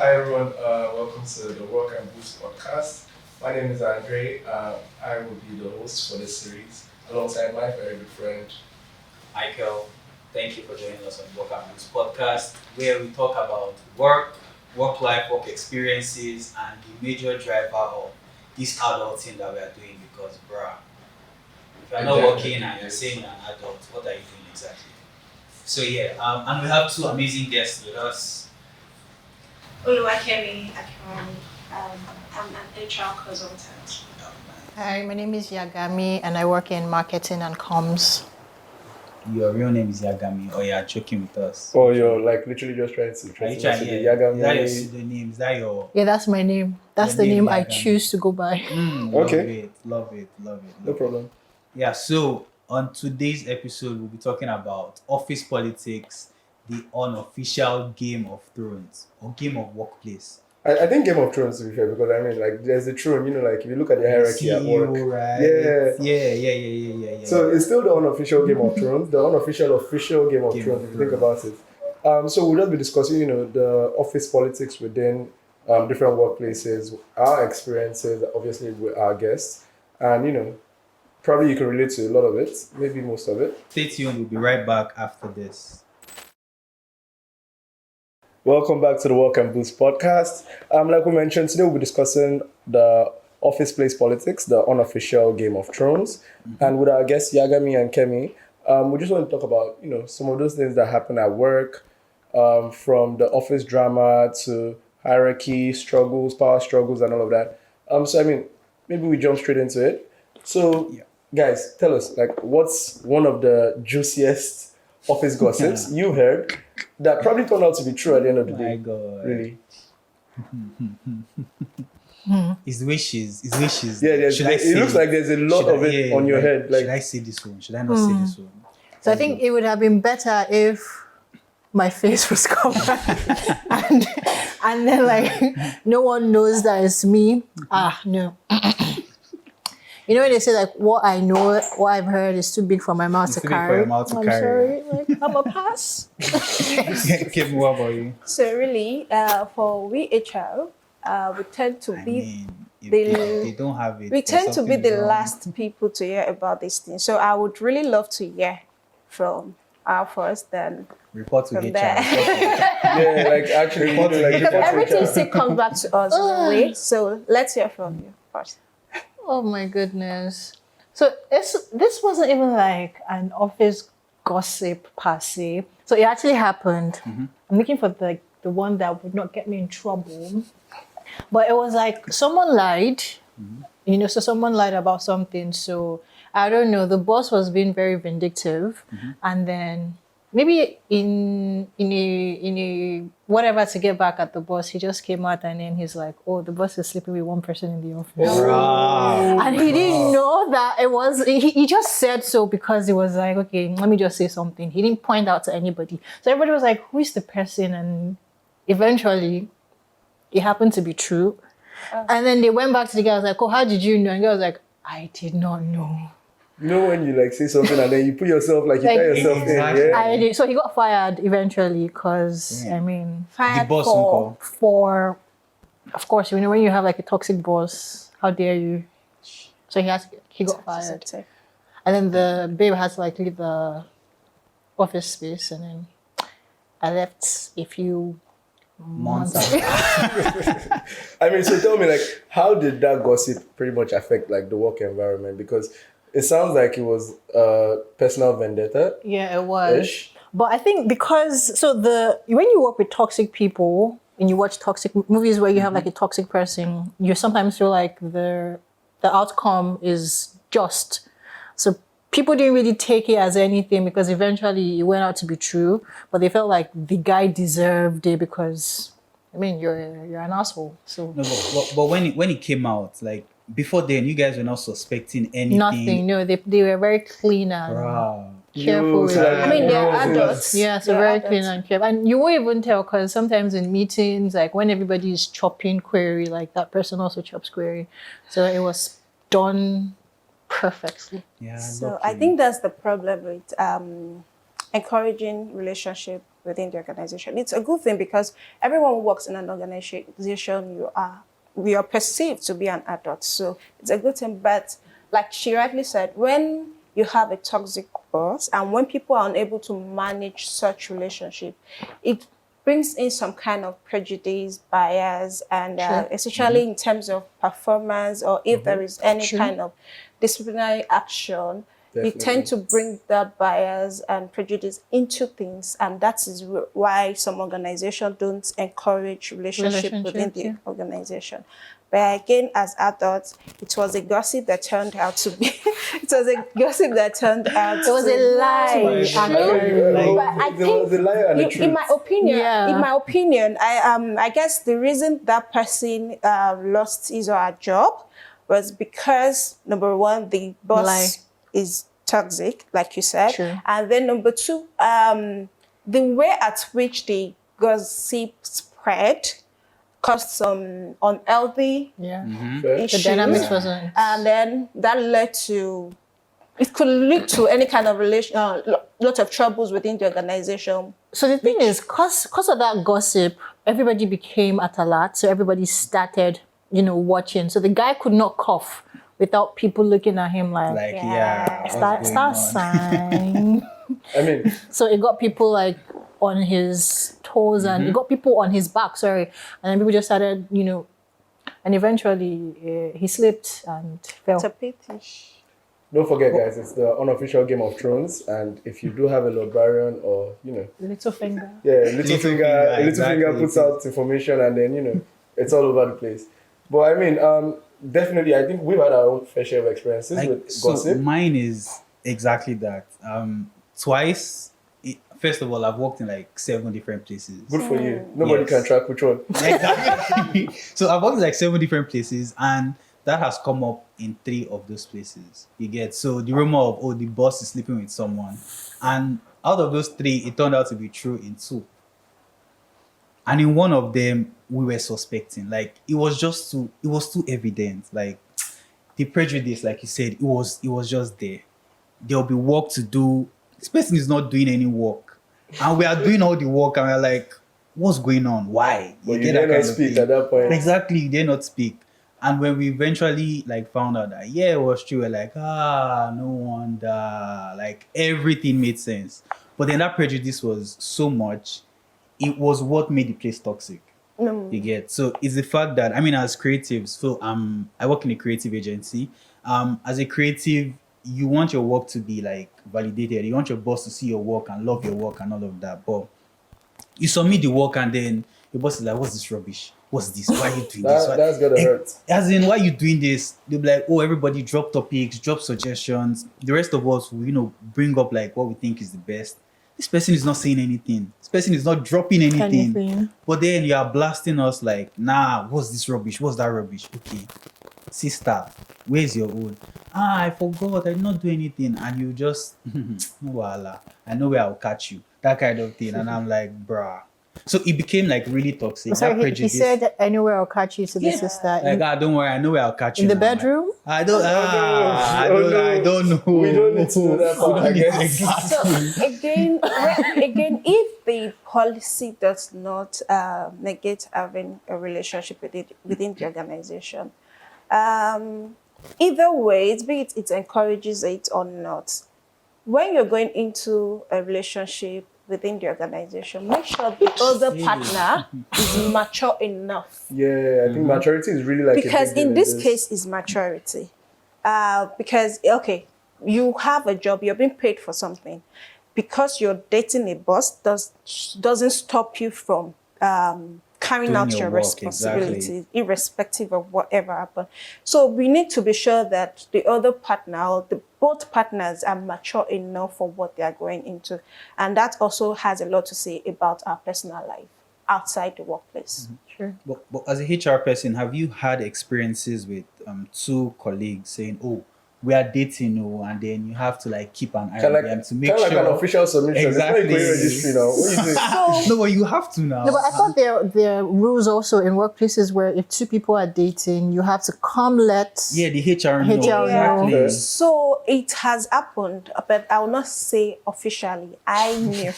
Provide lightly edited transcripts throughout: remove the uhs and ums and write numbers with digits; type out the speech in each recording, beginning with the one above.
Hi everyone, welcome to the Work and Boost podcast. My name is Andre. I will be the host for this series alongside my very good friend. Michael, thank you for joining us on Work and Books podcast, where we talk about work life, work experiences, and the major driver of this adulting that we are doing. Because, bruh, if you're not working and you're saying you're an adult, what are you doing exactly? So yeah, and we have two amazing guests with us. Oluwakemi Akimani. I'm an HR consultant. Hi, my name is Yagami and I work in marketing and comms. Your real name is Yagami, or you're joking with us? Or you're like literally just trying to Are you us trying? to Yeah. the Yagami. Is that your pseudonym? Is that your? Yeah, that's my name. That's Your the name name I Yagami. choose to go by. Okay. Love it. No problem. Yeah, so on today's episode, we'll be talking about office politics, the unofficial Game of Thrones or Game of Workplace. I think Game of Thrones to be fair, because I mean like there's a throne, like if you look at the hierarchy at work. Right? Yeah. So it's still the unofficial Game of Thrones, the unofficial official Game of Game Thrones, of if you think about it. So we'll just be discussing, the office politics within different workplaces, our experiences, obviously with our guests, and probably you can relate to a lot of it, maybe most of it. Stay tuned. We'll be right back after this. Welcome back to the Work and Boost podcast. Like we mentioned, today we'll be discussing the office place politics, the unofficial Game of Thrones. And with our guests Yagami and Kemi, we just want to talk about, some of those things that happen at work, from the office drama to hierarchy, struggles, power struggles, and all of that. So, maybe we jump straight into it. So, guys, tell us, what's one of the juiciest office gossips you heard that probably turned out to be true at the end of the day? My God. Really? His wishes. Yeah, it looks like there's a lot of it on your head. Should I say this one? Should I not say this one? So I think it would have been better if my face was covered and then no one knows that it's me. No. You know when they say what I know, what I've heard is too big for my mouth to carry. I'm sorry, I'm a pass. Kim, what about you? So really, for we HR, we tend to be They don't have it. we tend to be something the wrong. last people to hear about these things. So I would really love to hear from our first, then Report to from HR. there. Yeah, actually, report to Everything HR. still comes back to us in a way. So let's hear from you first. Oh my goodness. So this wasn't even like an office gossip per se. So it actually happened. I'm looking for the one that would not get me in trouble. But it was like someone lied, so someone lied about something. So I don't know, the boss was being very vindictive. And then maybe in a whatever to get back at the boss, he just came out and then he's like, oh, the boss is sleeping with one person in the office. And he didn't know that it was, he just said so because he was like, okay, let me just say something. He didn't point out to anybody. So everybody was like, who is the person? And eventually it happened to be true. And then they went back to the guy, I was like, oh, how did you know? And the guy was like, I did not know. You know when you say something and then you put yourself you tie yourself Exactly. in. Yeah. I did. So he got fired eventually because, Fired The boss for- uncle. for, of course, when you have a toxic boss, how dare you? So he got fired. And then the babe had to leave the office space, and then I left a few months. So tell me, how did that gossip pretty much affect the work environment? Because it sounds like it was personal vendetta. Yeah, it was. Ish. But I think because when you work with toxic people and you watch toxic movies where you have a toxic person, you sometimes feel like the outcome is just. So people didn't really take it as anything because eventually it went out to be true, but they felt like the guy deserved it because you're an asshole. So No, but when it came out, before then, you guys were not suspecting anything. nothing. No, they were very clean and Wow. careful. So they're everyone adults. Yeah, so They're very adults. clean and careful. And you won't even tell because sometimes in meetings, when everybody is chopping query, that person also chops query. So it was done perfectly. Yeah. So I think that's the problem with encouraging relationship within the organization. It's a good thing because everyone who works in an organization, we are perceived to be an adult. So it's a good thing. But like she rightly said, when you have a toxic boss and when people are unable to manage such relationship, it brings in some kind of prejudice, bias, and especially in terms of performance or if there is any kind of disciplinary action, you tend to bring that bias and prejudice into things. And that is why some organizations don't encourage relationship within the organization. But again, as adults, it was a gossip that turned out to be, it was a gossip that turned out It was a lie. But I think, in my opinion, I guess the reason that person lost his or her job was because, number one, the boss is toxic, like you said. And then number two, the way at which the gossip spread caused some unhealthy issues. The dynamics wasn't. And then that it could lead to any kind of lot of troubles within the organization. So the thing is, cause of that gossip, everybody became at alert. So everybody started, watching. So the guy could not cough without people looking at him like start sign. I mean, so it got people like on his toes and it got people on his back, and then people just started, and eventually he slipped and fell. It's a pity. don't forget, guys, it's the unofficial Game of Thrones, and if you do have a Lord Byron or, Little finger. Yeah, little finger puts out information and then, it's all over the place. But I mean, definitely, I think we've had our own fair share of experiences with gossip. So mine is exactly that. Twice, first of all, I've worked in like 7 different places. Good for you. Nobody can track which one. Exactly. So I've worked in like 7 different places, and that has come up in 3 of those places. You get, so the rumor of, the boss is sleeping with someone, and out of those 3, it turned out to be true in 2. And in 1 of them, we were suspecting. Like, it was too evident. Like, the prejudice, like you said, it was just there. There'll be work to do. This person is not doing any work. And we are doing all the work, and we're like, what's going on? Why? But you dare not speak at that point. Exactly, you dare not speak. And when we eventually found out that, it was true, we're like, no wonder. Like, everything made sense. But then that prejudice was so much, it was what made the place toxic. You get? So it's the fact that, as creatives, so I work in a creative agency. As a creative, you want your work to be validated. You want your boss to see your work and love your work and all of that. But you submit the work and then your boss is like, what's this rubbish? What's this? Why are you doing this? That's gonna hurt. As in, why are you doing this? They'll be like, everybody drop topics, drop suggestions. The rest of us will, bring up what we think is the best. This person is not saying anything. This person is not dropping anything. But then you are blasting us nah, what's this rubbish? What's that rubbish? Okay. Sister, where's your own? I forgot. I did not do anything. And you just, no wala. I know where I'll catch you. That kind of thing. And I'm like, bruh. So it became really toxic. So he said, anywhere I'll catch you to the sister. Don't worry, I know where I'll catch you. In the bedroom? I don't know. We don't need to know that part, I guess. So again, if the policy does not negate having a relationship within the organization, either way, it encourages it or not. When you're going into a relationship within the organization, make sure the other partner is mature enough. Yeah, I think maturity is really because in this case is maturity. Because you have a job, you're being paid for something. Because you're dating a boss doesn't stop you from carrying out your responsibilities, irrespective of whatever happened. So we need to be sure that the other partner or both partners are mature enough for what they are going into. And that also has a lot to say about our personal life outside the workplace. Sure. But as a HR person, have you had experiences with 2 colleagues saying, we are dating, and then you have to keep an eye on them to make sure. Kind of like an official submission. Exactly. It's not a registry now. What are you doing? No, but you have to now. No, but I thought there are rules also in workplaces where if 2 people are dating, you have to let the HR know. Exactly. Okay. So it has happened, but I will not say officially. I knew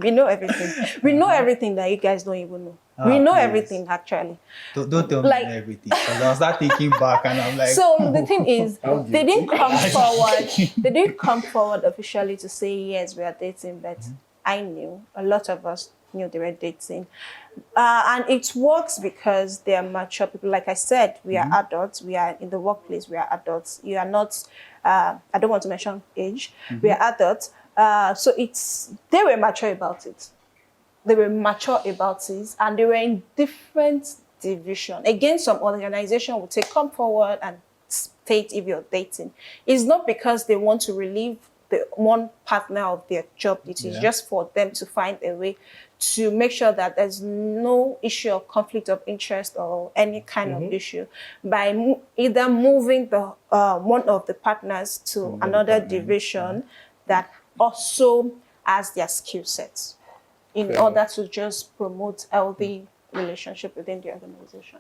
We know everything. We know everything that you guys don't even know. We know please. everything actually. Don't tell Like- me everything. Because I was start thinking back and I'm like, So the thing is, I'm they didn't guilty. come forward. They didn't come forward officially to say yes, we are dating. But I knew, a lot of us knew they were dating, and it works because they are mature people. Like I said, we are adults. We are in the workplace. We are adults. You are not. I don't want to mention age. We are adults. So they were mature about it. They were mature about it, and they were in different division. Again, some organization would say, come forward and state if you're dating. It's not because they want to relieve the one partner of their job. It is just for them to find a way to make sure that there's no issue of conflict of interest or any kind of issue by either moving the one of the partners to another division that also has their skill sets in order to just promote healthy relationship within the organization,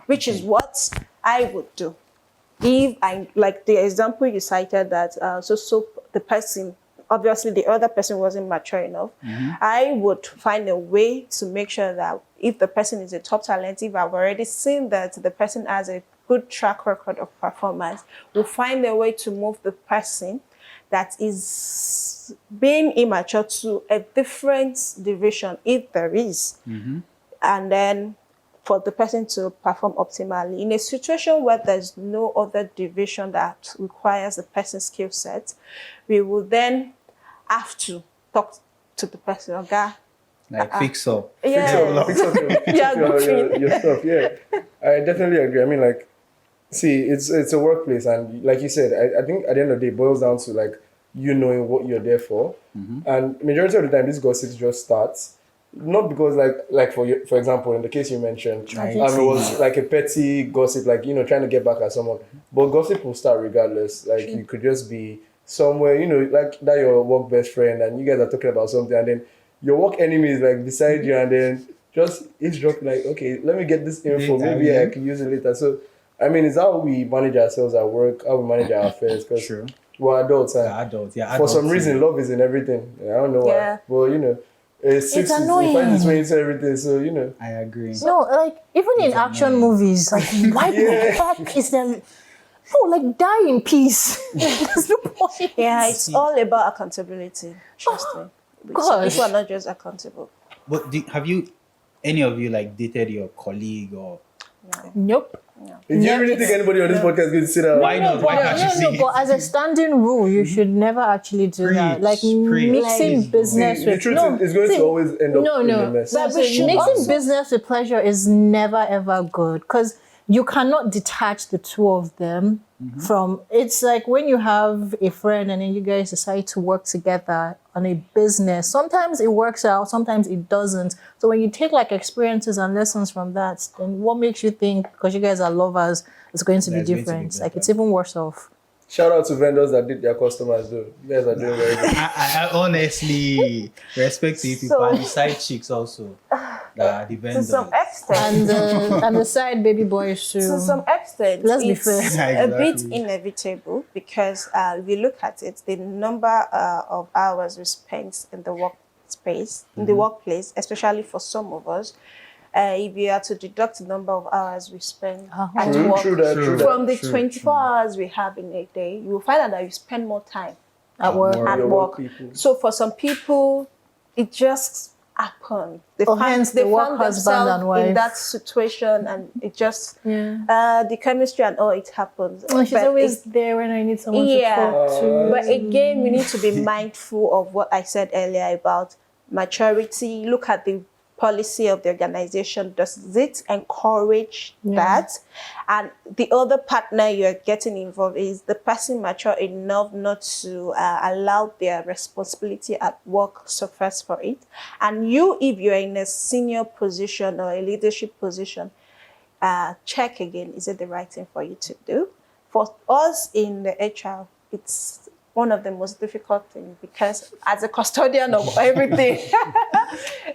which is what I would do. If I, like the example you cited that, so the person, obviously the other person wasn't mature enough, I would find a way to make sure that if the person is a top talent, if I've already seen that the person has a good track record of performance, we'll find a way to move the person that is being immature to a different division, if there is. And then for the person to perform optimally. In a situation where there's no other division that requires the person's skill set, we will then have to talk to the person. Okay? like fix up. Yeah. Fix up Yeah, your stuff. Yeah, I definitely agree. I mean, like, see, it's a workplace, and like you said, I think at the end of the day, it boils down to like you knowing what you're there for, and majority of the time, this gossip just starts. Not because like for example, in the case you mentioned, it was like a petty gossip, like trying to get back at someone. But gossip will start regardless. Like you could just be somewhere, like that your work best friend, and you guys are talking about something, and then your work enemy is like beside you, and then just eavesdrop like, okay, let me get this info, maybe I can use it later. So I mean, it's how we manage ourselves at work, how we manage our affairs, because we're adults, and for some reason, love is in everything. I don't know why. Well, it's annoying. It finds its way into everything, so I agree. No, like even in action movies, like why the fuck is there? No, like die in peace. There's no point. Yeah, it's all about accountability. Trust me. Gosh. People are not just accountable. But have any of you like dated your colleague or? Nope. do you really think anybody on this podcast is going to sit down? Why not? Why can't you see? But as a standing rule, you should never actually do that. Like mixing business The with truth is going to always end up in a mess. But mixing business with pleasure is never ever good because you cannot detach the two of them from. It's like when you have a friend and then you guys decide to work together on a business. Sometimes it works out, sometimes it doesn't. So when you take like experiences and lessons from that, then what makes you think because you guys are lovers, it's going to be different? Like it's even worse off. Shout out to vendors that did their customers though. You guys are doing very good. I honestly respect you people and the side chicks also. The To vendors. some extent. And the side baby boys too. To some extent, Let's be it's fair. a bit Exactly. inevitable because if you look at it, the number of hours we spend in the workspace, in the workplace, especially for some of us, if you are to deduct the number of hours we spend at work True that. from the 24 hours we have in a day, you will find out that you spend more time At work. at Your work. people. So for some people, it just happened. They hence the work husband themselves and wife. in that situation, and it just the chemistry and all it happens. Oh, she's But always there when I need someone to talk to. But again, we need to be mindful of what I said earlier about maturity. Look at the policy of the organization. Does it encourage that? And the other partner you're getting involved, is the person mature enough not to allow their responsibility at work suffice for it? And you, if you're in a senior position or a leadership position, check again, is it the right thing for you to do? For us in the HR, it's one of the most difficult things because as a custodian of everything,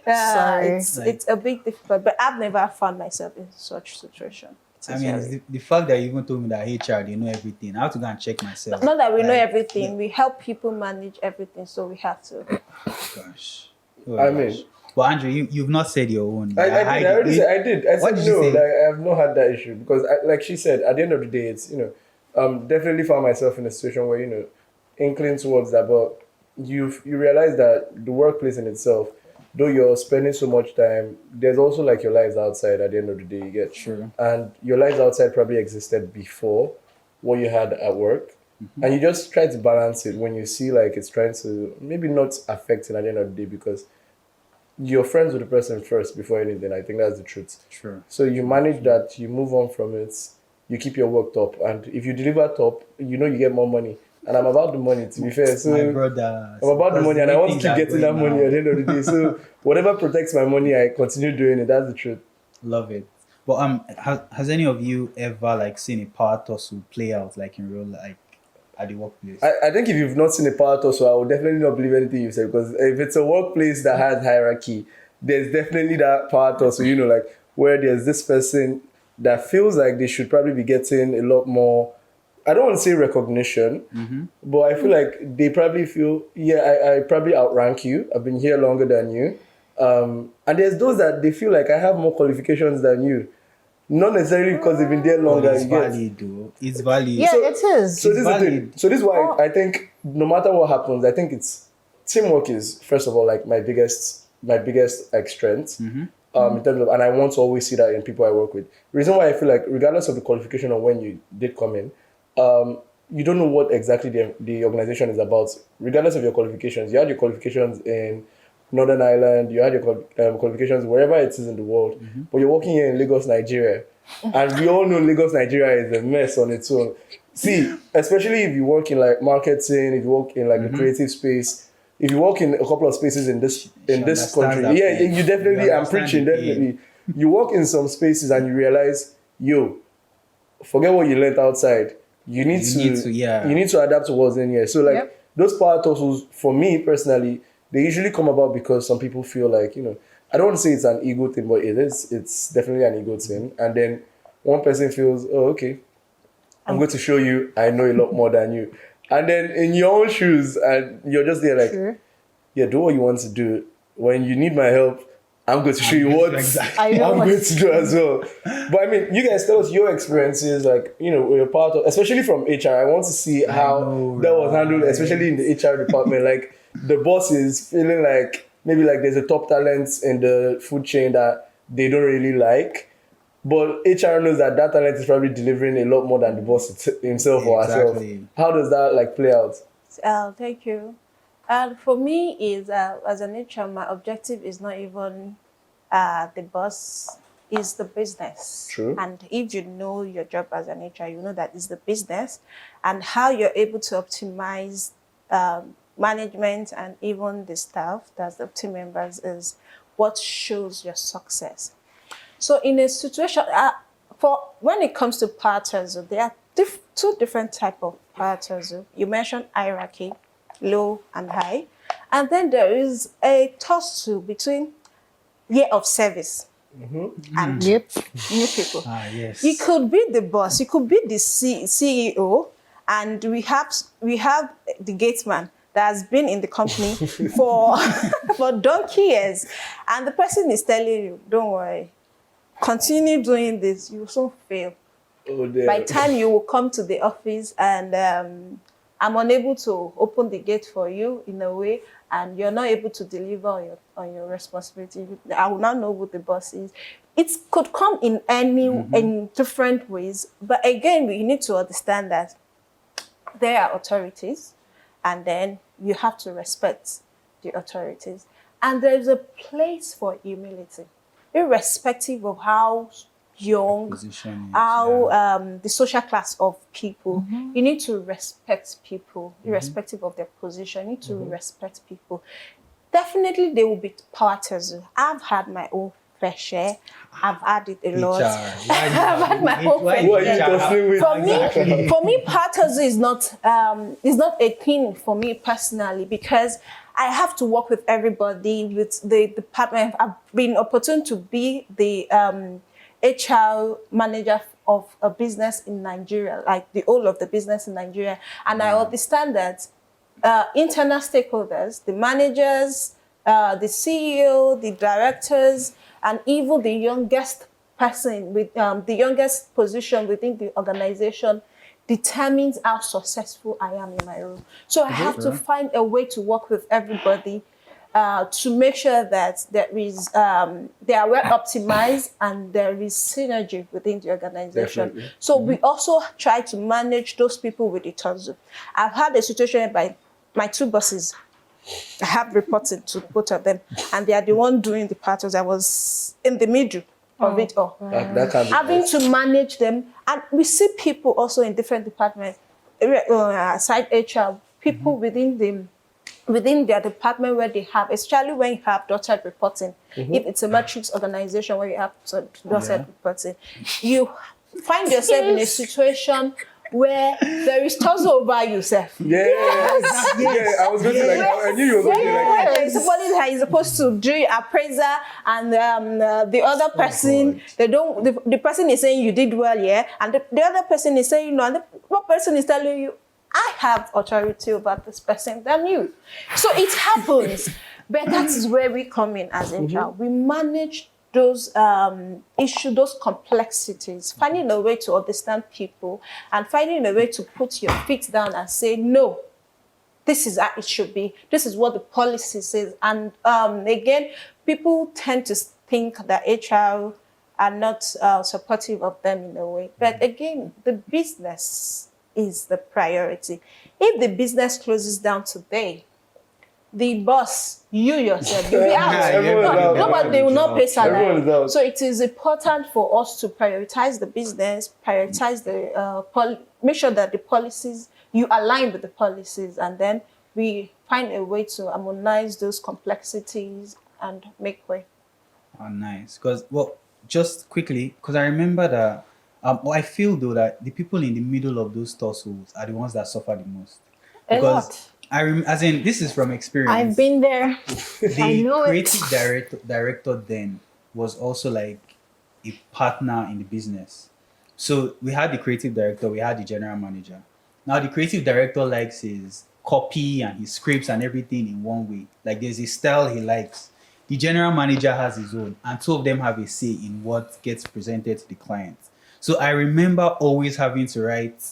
it's a bit difficult. But I've never found myself in such situation. I mean, it's the fact that you even told me that HR, they know everything. I have to go and check myself. Not that we know everything. We help people manage everything, so we have to. Gosh. Oh, I gosh. mean, But Andrew, you've not said your own. I did. I already said I did. I What said did you no. say? Like, I have not had that issue because, like she said, at the end of the day, it's definitely found myself in a situation where incline towards that, but you realize that the workplace in itself, though you're spending so much time, there's also like your lives outside. At the end of the day, you get Sure. and your lives outside probably existed before what you had at work. And you just try to balance it when you see like it's trying to maybe not affect it at the end of the day because you're friends with the person first before anything. I think that's the truth. Sure. So you manage that, you move on from it, you keep your work top, and if you deliver top, you get more money. And I'm about the money, to be fair. So My brother. I'm about the because money, and I way want to things keep are getting going that money now, at the end of the day. So whatever protects my money, I continue doing it. That's the truth. Love it. But has any of you ever like seen a power tussle play out like in real like at the workplace? I think if you've not seen a power tussle, I would definitely not believe anything you say because if it's a workplace that has hierarchy, there's definitely that power tussle, like where there's this person that feels like they should probably be getting a lot more. I don't want to say recognition, but I feel like they probably feel, I probably outrank you. I've been here longer than you. And there's those that they feel like I have more qualifications than you. Not necessarily because they've been there But longer. it's You get? valid though. It's valid. Yeah, it is. So this is the thing. valid. So this is why I think no matter what happens, I think it's teamwork is first of all like my biggest like strength. In terms of, and I want to always see that in people I work with. The reason why I feel like regardless of the qualification or when you did come in, you don't know what exactly the organization is about. Regardless of your qualifications, you had your qualifications in Northern Ireland, you had your qualifications wherever it is in the world, but you're working here in Lagos, Nigeria, and we all know Lagos, Nigeria is a mess on its own. See, especially if you work in like marketing, if you work in like the creative space, if you work in a couple of spaces in this country, you definitely. I'm preaching definitely. You work in some spaces and you realize, forget what you learned outside. You need to adapt to what's in here. So like those power tussles, for me personally, they usually come about because some people feel like, I don't want to say it's an ego thing, but it is. It's definitely an ego thing. And then one person feels, oh, okay, I'm going to show you I know a lot more than you. And then in your own shoes, and you're just there like, do what you want to do. When you need my help, I'm going to show you what I'm going to do as well. But I mean, you guys tell us your experiences, like, you're part of, especially from HR. I want to see how that was handled, especially in the HR department. Like, the boss is feeling like maybe like there's a top talent in the food chain that they don't really like. But HR knows that talent is probably delivering a lot more than the boss himself or herself. How does that like play out? Thank you. For me, is as an HR, my objective is not even the boss, is the business. True. And if you know your job as an HR, you know that it's the business and how you're able to optimize management and even the staff, that's the team members, is what shows your success. So in a situation, for when it comes to power tussle, there are two different type of power tussle. You mentioned hierarchy, low and high, and then there is a tussle between year of service and new people. Yes. You could be the boss, you could be the CEO, and we have the gateman that has been in the company for donkey years, and the person is telling you, don't worry, continue doing this, you will soon fail. By the time you will come to the office and I'm unable to open the gate for you in a way, and you're not able to deliver on your responsibility, I will not know who the boss is. It could come in in different ways, but again, we need to understand that there are authorities, and then you have to respect the authorities. And there's a place for humility, irrespective of how young, the social class of people. You need to respect people, irrespective of their position. You need to respect people. Definitely, there will be power tussle. I've had my own fair share. I've had it a lot. I've had my own fair share. For me, power tussle is not a thing for me personally, because I have to work with everybody, with the department. I've been opportune to be the HR manager of a business in Nigeria, like the whole of the business in Nigeria. And I understand that internal stakeholders, the managers, the CEO, the directors, and even the youngest person with the youngest position within the organization determines how successful I am in my role. So I have to find a way to work with everybody to make sure that there is they are well optimized and there is synergy within the organization. Definitely. So we also try to manage those people with the tussle. I've had a situation by my two bosses. I have reported to both of them, and they are the one doing the parties. I was in the middle of it all. That can be Having nice. to manage them, and we see people also in different departments, aside HR, people within their department where they have, especially when you have dotted reporting. If it's a matrix organization where you have dotted reporting, you find yourself in a situation where there is tussle over yourself. Yes. Yeah, I was going to like, I knew you were going to like, There's somebody that is supposed to do appraiser, and the other person, they don't. The person is saying you did well, yeah, and the other person is saying no, and the one person is telling you, I have authority over this person than you. So it happens, but that is where we come in as HR. We manage those issues, those complexities, finding a way to understand people and finding a way to put your feet down and say, no, this is how it should be. This is what the policy says. And again, people tend to think that HR are not supportive of them in a way. But again, the business is the priority. If the business closes down today, the boss, you yourself, you'll be out. Everyone is out. Nobody, they will not pay Everyone is salary. out. So it is important for us to prioritize the business, prioritize the make sure that the policies, you align with the policies, and then we find a way to harmonize those complexities and make way. Oh, nice. Because, well, just quickly, because I remember that, I feel though that the people in the middle of those tussles are the ones that suffer the most. A Because lot. as in, this is from experience. I've been there. The I know it. creative director then was also like a partner in the business. So we had the creative director, we had the general manager. Now the creative director likes his copy and his scripts and everything in one way. Like there's a style he likes. The general manager has his own, and two of them have a say in what gets presented to the client. So I remember always having to write,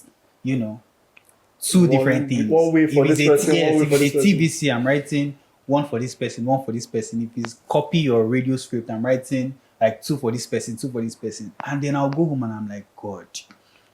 two different things. one way for If this it's person, one way if for it's this a TVC, I'm writing one for this person, one for this person. If it's copy or radio script, I'm writing like two for this person, two for this person. And then I'll go home and I'm like, God,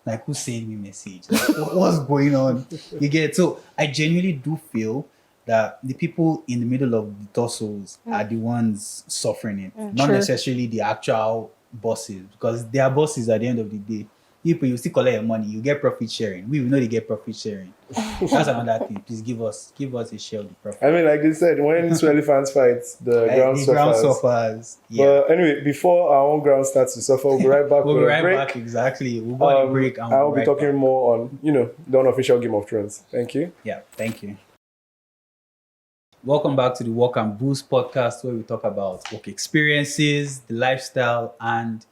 like who sent me message? Like, what's going on? You get it? So I genuinely do feel that the people in the middle of the tussles are the ones suffering it, not True. necessarily the actual bosses, because they are bosses at the end of the day. People, you still collect your money, you get profit sharing. We will know they get profit sharing. That's another thing. Please give us a share of the profit. I mean, like they said, when two elephants fight, the Like, ground the suffers. ground suffers. Yeah. But anyway, before our own ground starts to suffer, we'll be right back We'll with be a right break. back, exactly. We'll go on a break and I'll we'll be right talking back. more on, the unofficial Game of Thrones. Thank you. Yeah, thank you. Welcome back to the Work and Boost podcast, where we talk about work experiences, the lifestyle, and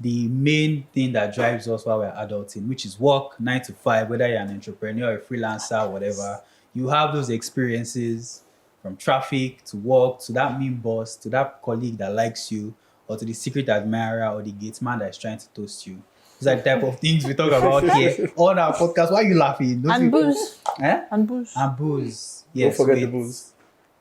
the main thing that drives us while we're adulting, which is work, 9 to 5, whether you're an entrepreneur, a freelancer, whatever. You have those experiences from traffic to work, to that mean boss, to that colleague that likes you, or to the secret admirer or the gate man that's trying to toast you. These are the type of things we talk about here on our podcast. Why are you laughing? Those And people- booze. Eh? And booze. And booze. Don't Yes, forget the wait. booze.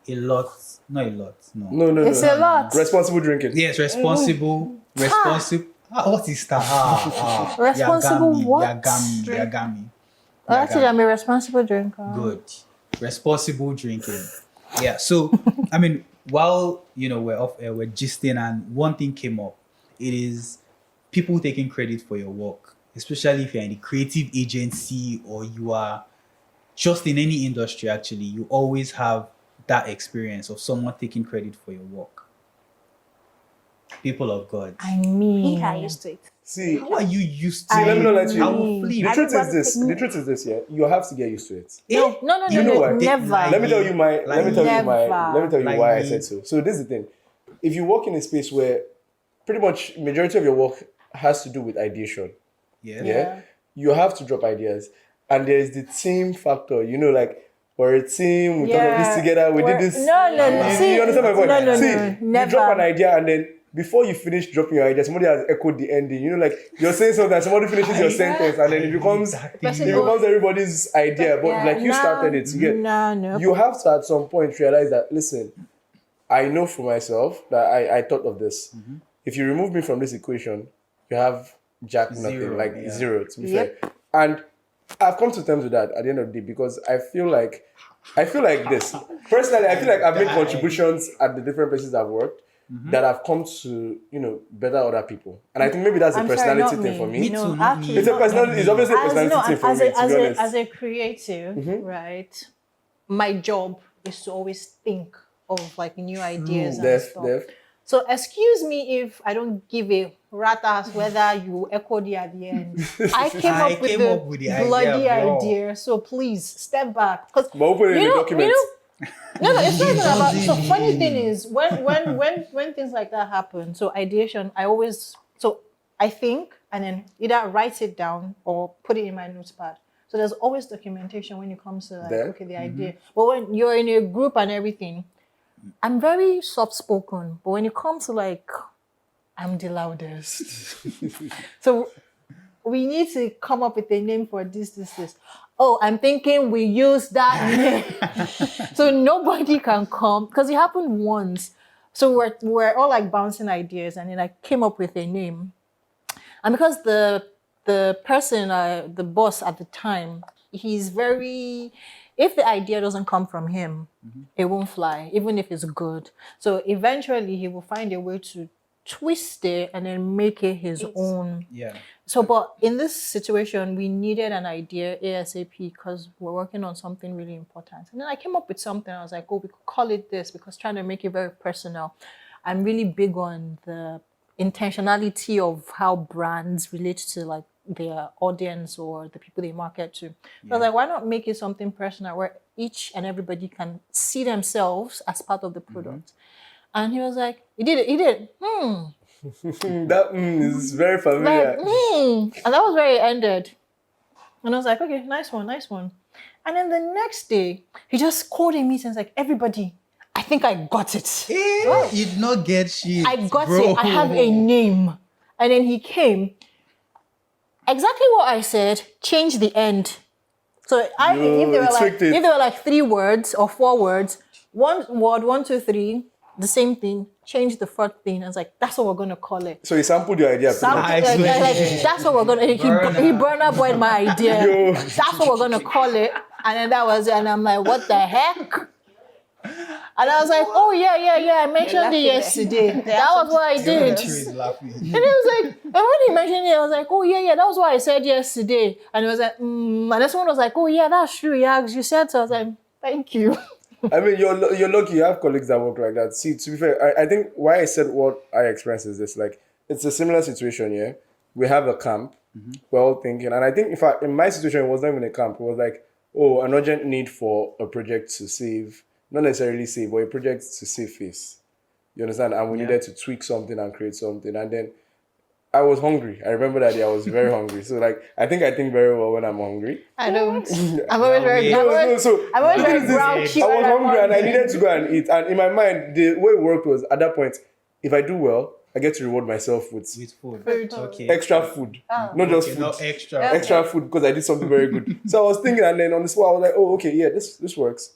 A lot. Not a lot. No. No. It's a lot. Responsible drinking. Yes, responsible. Responsible. What's this? Responsible Yagami, what? Yagami. Actually, I'm a responsible drinker. Good. Responsible drinking. Yeah. So, I mean, while we're off air, we're gisting, and one thing came up. It is people taking credit for your work, especially if you're in the creative agency or you are just in any industry. Actually, you always have that experience of someone taking credit for your work. People of God, I mean, I used to it. See, how are you used to? See, let me not let you. I will The flip. truth is this. The truth is this. Yeah, you have to get used to it. no, You know what? never. Let me tell you my. Let me tell you my. Let me tell you Like why I me. said so. So this is the thing. If you work in a space where pretty much majority of your work has to do with ideation, Yeah. yeah, you have to drop ideas, and there is the team factor. Like we're a team, we thought of this together, we did this. No. You understand my point? No, See, you drop an idea and then before you finish dropping your idea, somebody has echoed the ending. You know, like you're saying something, somebody finishes your sentence, and then it becomes everybody's idea. But like you started it, you get. No. You have to at some point realize that listen, I know for myself that I thought of this. If you remove me from this equation, you have jack nothing, like zero. To be fair, and I've come to terms with that at the end of the day because I feel like this personally. I feel like I've made contributions at the different places I've worked. That have come to, better other people. And I think maybe that's a personality thing for me. No, actually, it's a personality, it's obviously a personality thing for me, to be honest. As a creative, right, my job is to always think of like new ideas and stuff. So excuse me if I don't give a rat ass whether you echoed it at the end. I came up with the bloody idea. So please step back. Because no, it's not even about. So funny thing is when things like that happen. So ideation, I think and then either write it down or put it in my notepad. So there's always documentation when it comes to like the idea. But when you're in a group and everything, I'm very soft spoken. But when it comes to like, I'm the loudest. So we need to come up with a name for this. Oh, I'm thinking we use that name. So nobody can come. Because it happened once. So we're all like bouncing ideas. And then I came up with a name. And because the person, the boss at the time, he's very... If the idea doesn't come from him, it won't fly, even if it's good. So eventually he will find a way to twist it and then make it his own. Yeah. So, but in this situation, we needed an idea ASAP because we're working on something really important. And then I came up with something. I was like, oh, we could call it this because trying to make it very personal. I'm really big on the intentionality of how brands relate to like their audience or the people they market to. So I was like, why not make it something personal where each and everybody can see themselves as part of the product? And he was like, he did it. That is very familiar. Like, and that was where it ended. And I was like, okay, nice one. And then the next day, he just called a meeting. Like, everybody, I think I got it. You did not get shit. I got it. I have a name. And then he came. Exactly what I said, change the end. So if they were like 3 words or 4 words, one word, 1, 2, 3, the same thing, change the 4th thing. I was like, that's what we're going to call it. So he sampled your idea. That's what we're going to, he burned up with my idea. That's what we're going to call it. And then that was it. And I'm like, what the heck? And I was like, oh, yeah, I mentioned it yesterday. That was what I did. And it was like, and when he mentioned it, I was like, oh, yeah, that was what I said yesterday. And it was like, and this one was like, oh, yeah, that's true. Yeah, you said so. I was like, thank you. I mean, you're lucky you have colleagues that work like that. See, to be fair, I think why I said what I experienced is this, like, it's a similar situation, yeah? We have a camp, we're all thinking, and I think, in fact, in my situation, it was not even a camp. It was like, oh, an urgent need for a project to save, not necessarily save, but a project to save face. You understand? And we needed to tweak something and create something. And then I was hungry. I remember that day I was very hungry. So like, I think very well when I'm hungry. I don't. I'm always very grouchy. I was hungry and I needed to go and eat. And in my mind, the way it worked was at that point, if I do well, I get to reward myself with food. Okay. Extra food. Not just food. Not extra. Extra food because I did something very good. So I was thinking, and then on the spot, I was like, oh, okay, yeah, this works.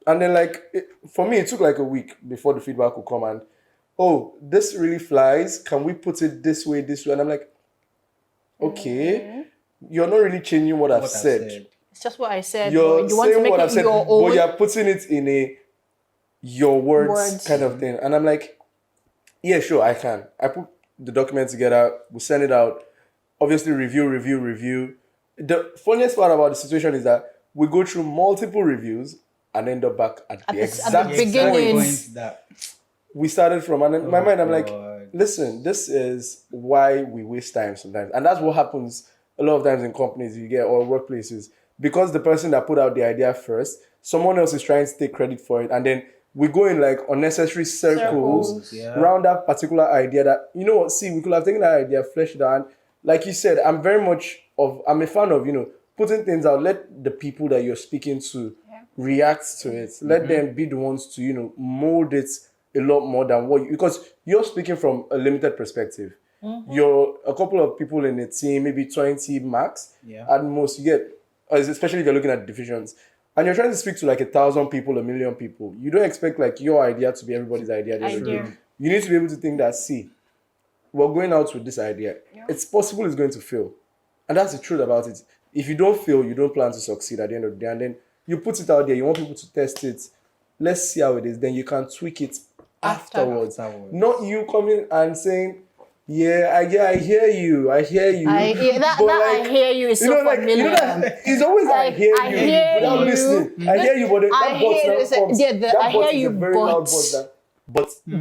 And then like, for me, it took like a week before the feedback would come and, oh, this really flies. Can we put it this way? And I'm like, okay, you're not really changing what I've said. It's just what I said. You're you want to make what it I've said, your own. but you're putting it in your words kind of thing. And I'm like, yeah, sure, I can. I put the document together. We send it out. Obviously, review. The funniest part about the situation is that we go through multiple reviews and end up back at the exact beginning. We started from, and in my mind, I'm like, listen, this is why we waste time sometimes. And that's what happens a lot of times in companies you get or workplaces. Because the person that put out the idea first, someone else is trying to take credit for it. And then we go in like unnecessary circles around that particular idea that, you know what, see, we could have taken that idea, fleshed it out. Like you said, I'm a fan of, putting things out. Let the people that you're speaking to react to it. Let them be the ones to, mold it a lot more than because you're speaking from a limited perspective. You're a couple of people in a team, maybe 20 max. Yeah. At most, you get, especially if you're looking at divisions. And you're trying to speak to like 1,000 people, 1,000,000 people. You don't expect like your idea to be everybody's idea. You need to be able to think that, see, we're going out with this idea. Yeah. It's possible it's going to fail. And that's the truth about it. If you don't fail, you don't plan to succeed at the end of the day. And then you put it out there, you want people to test it. Let's see how it is. Then you can tweak it afterwards. Not you coming and saying, I hear you. I hear you is so familiar. It's always like, I hear you without listening. I hear you, but that but's not comes. I hear you,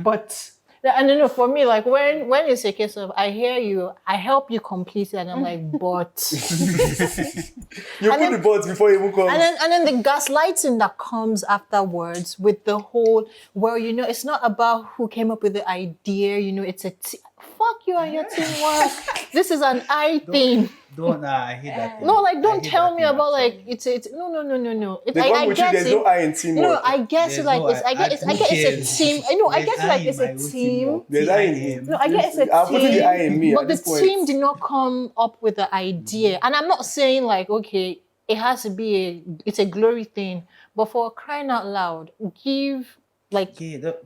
but. And then for me, like when it's a case of I hear you, I help you complete it, and I'm like, but you put the but before you even come. And then the gaslighting that comes afterwards with the whole, well, it's not about who came up with the idea, it's a fuck you and your teamwork. This is an I thing. I hate that thing. No, like don't tell me about like it's no. I guess there's no I in teamwork. No, I guess it's like I get it's a team. I guess like it's a team. There's I in him. No, I guess it's a I'm putting the I in me. But the team did not come up with the idea, and I'm not saying like okay, it has to be it's a glory thing, but for crying out loud, give. Like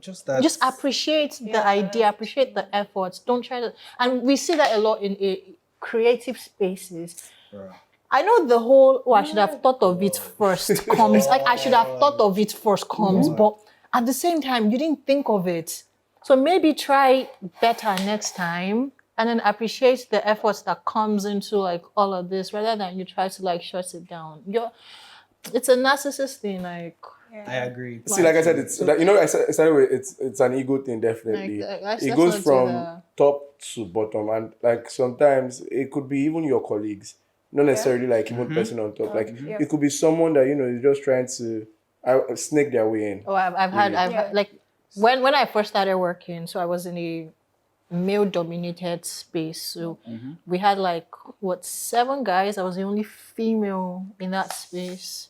just appreciate the idea, appreciate the efforts. Don't try to, and we see that a lot in creative spaces. Right. I know the whole I should have thought of it first comes. Like I should have thought of it first comes, but at the same time you didn't think of it. So maybe try better next time, and then appreciate the efforts that comes into like all of this, rather than you try to like shut it down. It's a narcissist thing, like. Yeah. I agree. See, like I said, it's like, I started with it's an ego thing, definitely. It goes from top to bottom, and like sometimes it could be even your colleagues, not necessarily like even person on top. Like it could be someone that is just trying to snake their way in. Oh, I've had like when I first started working, so I was in a male-dominated space. So we had like 7 guys. I was the only female in that space.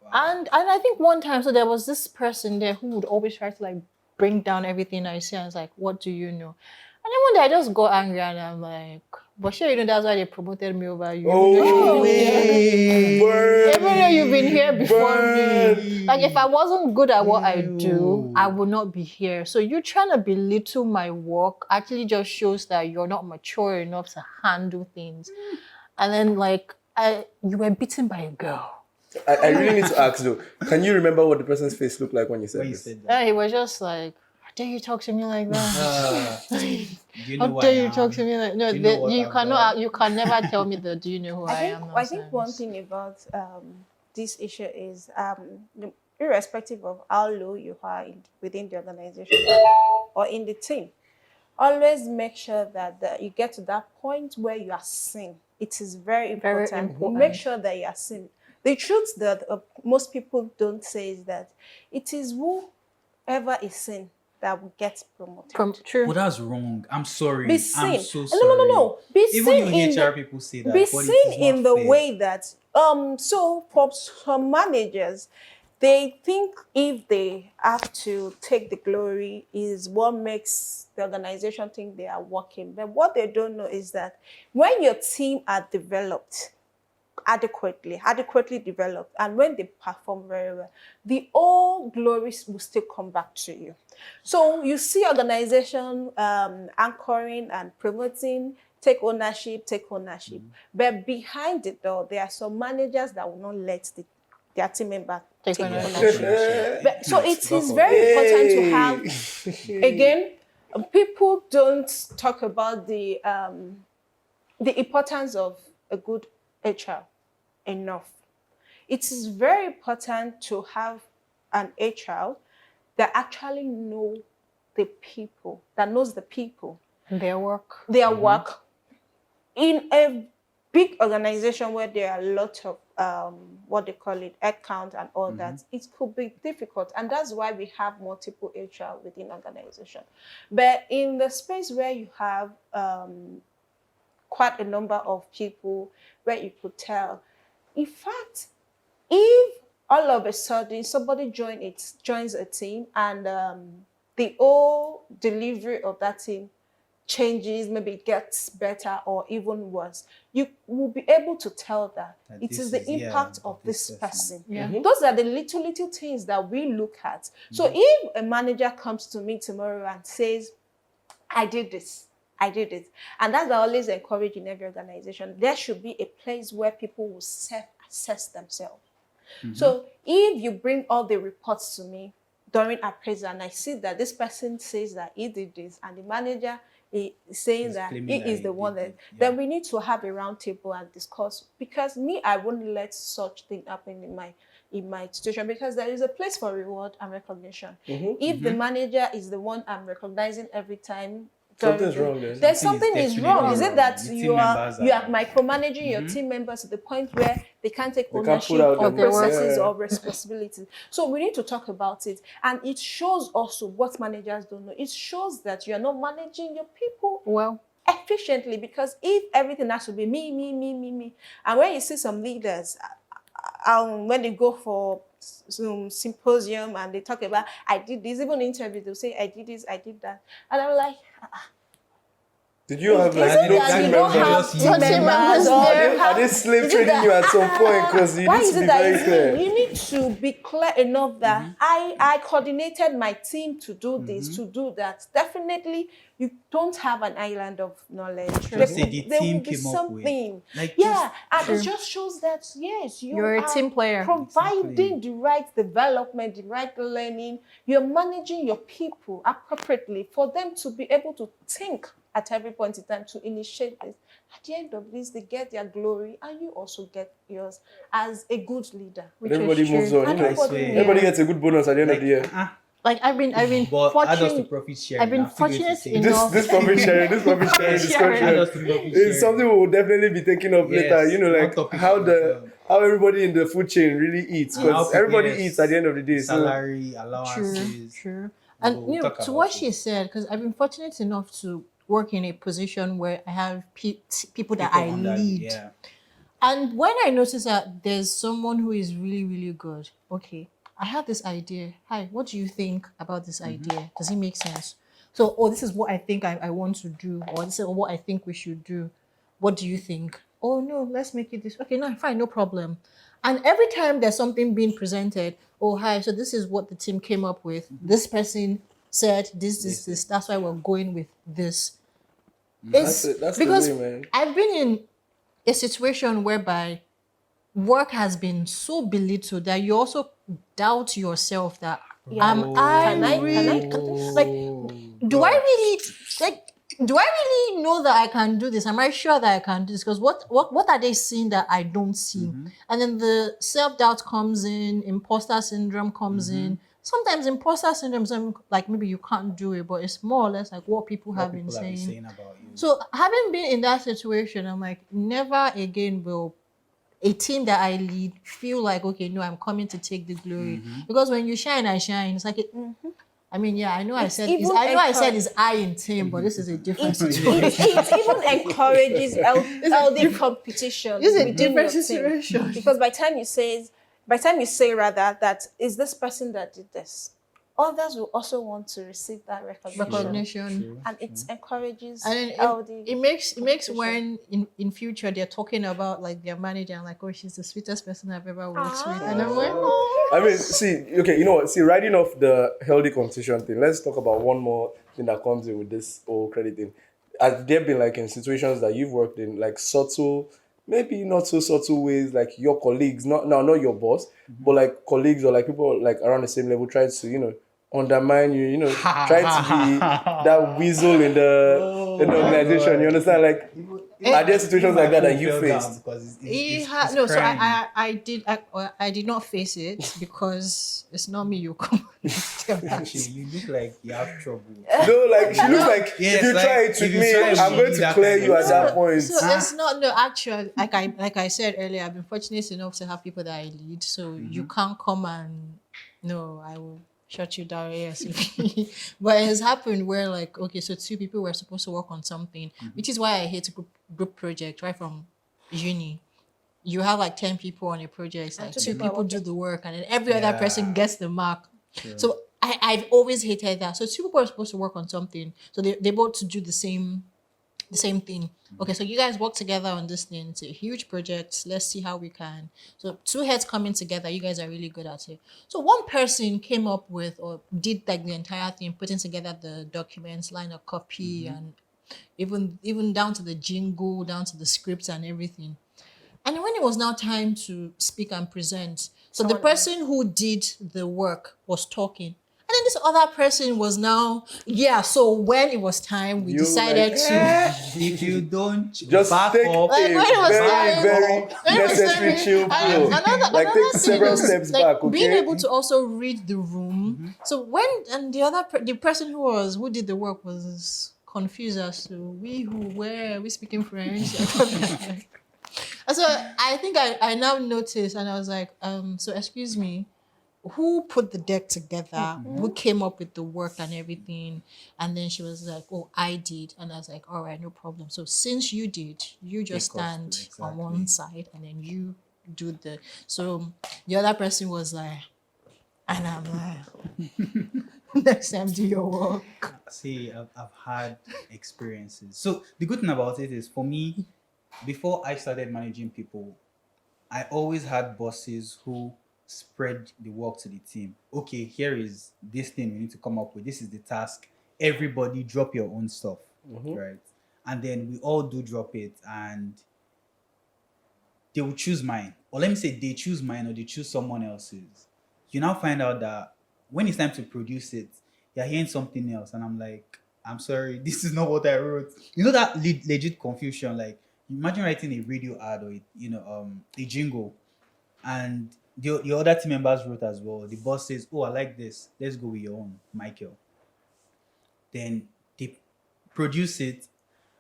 And I think one time, so there was this person there who would always try to like bring down everything I say. I was like, what do you know? And then one day I just got angry and I'm like, but sure, that's why they promoted me over you. Oh, even though you've been here before me. Like if I wasn't good at what I do, I would not be here. So you trying to belittle my work actually just shows that you're not mature enough to handle things. And then like you were beaten by a girl. I really need to ask though, can you remember what the person's face looked like when you said this? Yeah, he was just like, how dare you talk to me like that? How dare you talk to me like no? You can never tell me that. Do you know who I am? I think one thing about this issue is irrespective of how low you are within the organization or in the team, always make sure that you get to that point where you are seen. It is very important. Very important. Make sure that you are seen. The truth that most people don't say is that it is whoever is seen that will get promoted. True. Well, that's wrong. I'm sorry. Be seen. I'm so sorry. No. Be Even seen. HR people say that. Be seen in the fair. way that so for some managers, they think if they have to take the glory is what makes the organization think they are working. But what they don't know is that when your team are developed adequately developed, and when they perform very well, the all glories will still come back to you. So you see organization anchoring and promoting, take ownership. But behind it though, there are some managers that will not let their team member take ownership. So it is very important to have, again, people don't talk about the importance of a good HR enough. It is very important to have an HR that actually knows the people, their work. Work. In a big organization where there are a lot of what they call it, headcount and all that, it could be difficult. And that's why we have multiple HR within organization. But in the space where you have quite a number of people where you could tell, in fact, if all of a sudden somebody joins a team, and the whole delivery of that team changes, maybe it gets better or even worse, you will be able to tell that it this is the is, yeah, impact of of this this person. Yeah. Those are the little things that we look at. So if a manager comes to me tomorrow and says, I did this, I did it, and that's what I always encourage in every organization, there should be a place where people will self-assess themselves. So if you bring all the reports to me during appraisal and I see that this person says that he did this and the manager is saying He's that claiming he that is he the one did that, it, yeah. then we need to have a round table and discuss, because me, I wouldn't let such thing happen in my situation, because there is a place for reward and recognition. If the manager is the one I'm recognizing every time, Something's wrong then. there's Something something is is wrong. definitely Is it wrong. that The team you are members micromanaging your team members to the point where they can't take They can't ownership put out of their work, processes yeah. or responsibilities? So we need to talk about it, and it shows also what managers don't know. It shows that you are not managing your people Well, efficiently, because if everything has to be me, and when you see some leaders, when they go for some symposium and they talk about, I did this, even in interview they'll say, I did this, I did that, and I'm like, Did you have is like it no that team you don't members? have Just team you. Team members, members or there. you Are have, they slave is it trading that- you at some point? Because you why need is to it be that very clear. you need to be clear enough that I coordinated my team to do this, to do that. Definitely, you don't have an island of knowledge. Just say the There team will be came up with. something. Like, Yeah, and True. it just shows that, yes, You're a are team player. providing the right development, the right learning. You're managing your people appropriately for them to be able to think at every point in time, to initiate this. At the end of this, they get their glory, and you also get yours as a good leader. which Everybody is moves true. on. You know, Everybody everybody gets a good bonus at the end of like, the year. Like I've been but add us to fortunate. profit sharing. I've been I'm still going to fortunate say. enough. This profit sharing Sharing. Add us discussion to profit is sharing. something we will definitely be taking up Yes, later. You know, one like topic how for itself. how everybody in the food chain really eats, How because everybody yes, eats at the end of the day. So salary, True, allowances. true. We'll And you know, talk to about what it. she said, because I've been fortunate enough to work in a position where I have people that People I under- lead. Yeah. And when I notice that there's someone who is really, really good, okay, I have this idea. Hi, what do you think about this idea? Does it make sense? So, this is what I think I want to do, or this is what I think we should do. What do you think? Oh no, let's make it this. Okay, no, fine, no problem. And every time there's something being presented, oh hi, so this is what the team came up with. This person said this. That's why we're going with this. that's it. That's Because the way, man. I've been in a situation whereby work has been so belittled that you also doubt yourself that am I Can I really do this? like do I really know that I can do this? Am I sure that I can do this? Because what are they seeing that I don't see? And then the self-doubt comes in, imposter syndrome comes in. Sometimes imposter syndrome is like maybe you can't do it, but it's more or less like what people have been People have been saying. saying about you. So having been in that situation, I'm like, never again will a team that I lead feel like, okay, no, I'm coming to take the glory. Because when you shine, I shine. It's like, I mean, yeah, I know I said it's I in team, but this is a different situation. It even encourages healthy competition. It's a within different your team. situation. Because by the time you say rather that is this person that did this, others will also want to receive that recognition. And it encourages And then healthy. it makes competition. when in future they're talking about like their manager and like, oh, she's the sweetest person I've ever worked with. And I'm like, oh. I mean, see, okay, you know what? See, riding off the healthy competition thing, let's talk about one more thing that comes in with this whole credit thing. Has there been like in situations that you've worked in, like subtle, maybe not so subtle ways, like your colleagues, not your boss, but like colleagues or like people like around the same level try to, undermine you, try to be that weasel in the organization. You understand? Like, are there situations like that that you faced? So I did not face it because it's not me you come and tell that. Actually, you look like you have trouble. No, like she looks like Yes, if you like, try it if with you me, try it I'm with going me, to that clear kind you of at that thing. point. So it's not no actual like I said earlier, I've been fortunate enough to have people that I lead. So you can't come and no, I will shut you down ASAP. But it has happened where like, okay, so two people were supposed to work on something, which is why I hate group project right from uni. you have like 10 people on a project, it's And like two two people are people do working. the work and then every other Yeah. person gets the mark. True. So I've always hated that. So two people are supposed to work on something. So they both to do the same thing. Okay, so you guys work together on this thing. It's a huge project. Let's see how we can. So two heads coming together. You guys are really good at it. So one person came up with or did like the entire thing, putting together the documents, line of copy, and even down to the jingle, down to the scripts and everything. And when it was now time to speak and present, so the Someone person who did the work was talking. And then this other person was now, yeah, so when it was time, we You decided like, to. If you don't Just back take up, Like, a when it was very, time- very when it was necessary time- chill and pill. Like, take thing several is, steps like, back, okay? being able to also read the room. So when and the person who did the work was confused as to where are we speaking French? And so I think I now noticed, and I was like, so excuse me, who put the deck together? Who came up with the work and everything? And then she was like, oh, I did. And I was like, all right, no problem. So since you did, you just Take us stand through, on exactly. one side and then you do the. So the other person was like, and I'm like, next time do your work. see, I've had experiences. So the good thing about it is, for me, before I started managing people, I always had bosses who spread the work to the team. Okay, here is this thing we need to come up with. This is the task. Everybody drop your own stuff, right? And then we all do drop it, and they will choose mine. Or let me say they choose mine or they choose someone else's. You now find out that when it's time to produce it, you're hearing something else. And I'm like, I'm sorry, this is not what I wrote. You know that legit confusion. Like, imagine writing a radio ad or a jingle, and the other team members wrote as well. The boss says, "Oh, I like this. Let's go with your own, Michael." Then they produce it,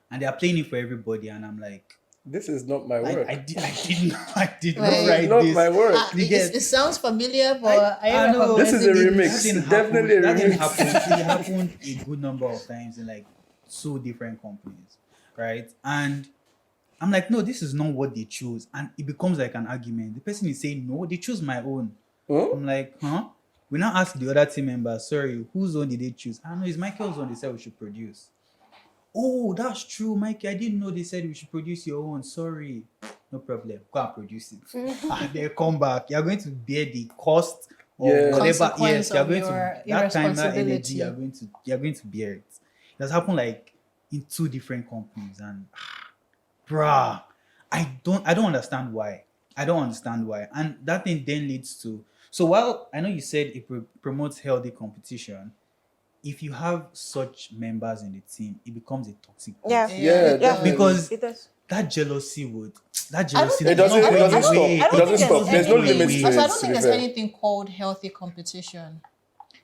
and they are playing it for everybody, and I'm like, This is not my work. I did not Like, write not this. my work. You get- It sounds familiar, but I know. This is a remix. That didn't Definitely a happen. That didn't remix. happen. It happened a good number of times in like two different companies, right? And I'm like, no, this is not what they choose, and it becomes like an argument. The person is saying, no, they choose my own. Huh? I'm like, huh? We now ask the other team members, sorry, whose own did they choose? I know it's Michael's own. They said we should produce. Oh, that's true, Mikey. I didn't know they said we should produce your own. Sorry. No problem. Go and produce it. And they come back. You're going to bear the cost of Yeah. whatever. Consequence Yes, you're of going your to that time, that energy, irresponsibility. you're going to bear it. It has happened like in two different companies, and bruh, I don't understand why. I don't understand why. And that thing then leads to, so while I know you said it promotes healthy competition, if you have such members in the team, it becomes a toxic place. Yeah. Yeah, definitely. Because It does. that jealousy would It doesn't- it doesn't stop. It doesn't stop. There's no limit to So I it, don't to think be there's fair. anything called healthy competition.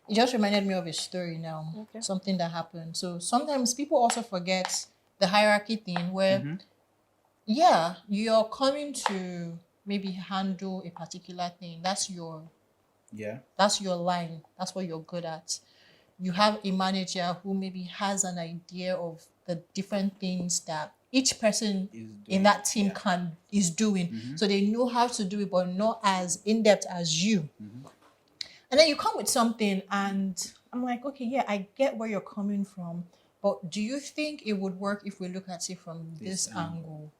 It just reminded me of a story now. Okay. Something that happened. So sometimes people also forget the hierarchy thing where, yeah, you're coming to maybe handle a particular thing. That's your line. That's what you're good at. You have a manager who maybe has an idea of the different things that each person in that team is doing. So they know how to do it, but not as in-depth as you. And then you come with something and I'm like, okay, yeah, I get where you're coming from, but do you think it would work if we look at it from this angle?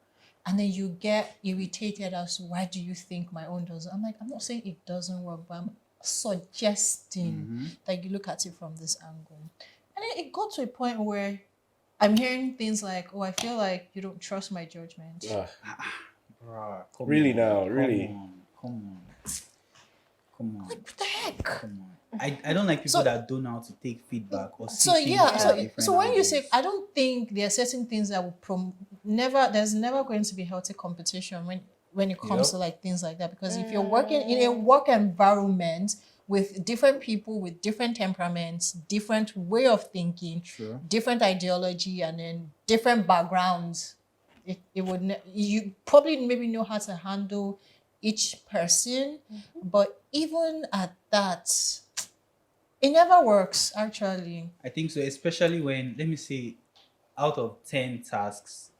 And then you get irritated as to why do you think my own doesn't? I'm like, I'm not saying it doesn't work, but I'm suggesting that you look at it from this angle. And then it got to a point where I'm hearing things like, oh, I feel like you don't trust my judgment. Ah, Bruh, come Really on, now, come really. on, come on. What the heck? Come on. I don't like people So- that don't know how to take feedback or see So things yeah, from different so when you angles. say, I don't think there are certain things that will there's never going to be healthy competition when it comes to like things like that, because if you're working in a work environment with different people with different temperaments, different way of thinking, Sure. different ideology, and then different backgrounds, you probably maybe know how to handle each person, but even at that, it never works actually. I think so, especially when, let me say, out of 10 tasks,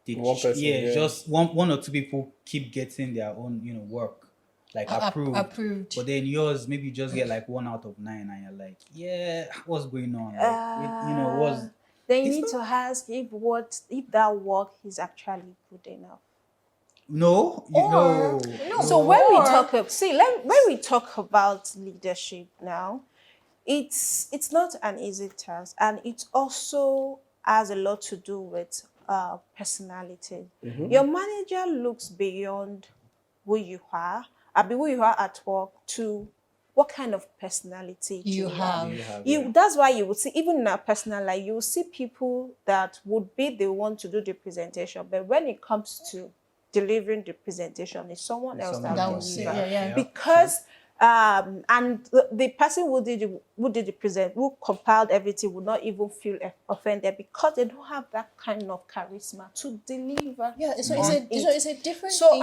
One person, yeah. just one or two people keep getting their own, work like approved. But then yours, maybe you just get like 1 out of 9, and you're like, yeah, what's going on? Like, what's Then you it's need to ask if that work is actually good enough. no, So when we when we talk about leadership now, it's not an easy task, and it also has a lot to do with personality. Your manager looks beyond who you are, who you are at work, to what kind of personality You have. That's why you would see, even in our personal life, you will see people that would be the one to do the presentation, but when it comes to delivering the presentation, it's someone else that will deliver. Yeah. Because and the person who did the present, who compiled everything, would not even feel offended because they don't have that kind of charisma to deliver. Yeah, so it's a different So thing.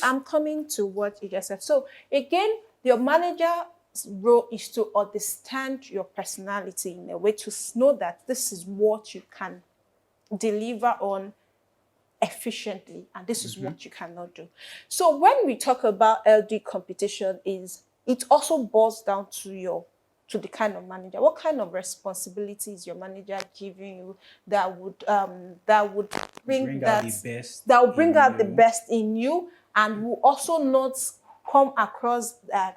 I'm coming to what you just said. So again, your manager's role is to understand your personality in a way to know that this is what you can deliver on efficiently, and this is what you cannot do. So when we talk about LD competition, it also boils down to the kind of manager. What kind of responsibility is your manager giving you that would bring out the best that will bring in out you. the best in you, and will also not come across that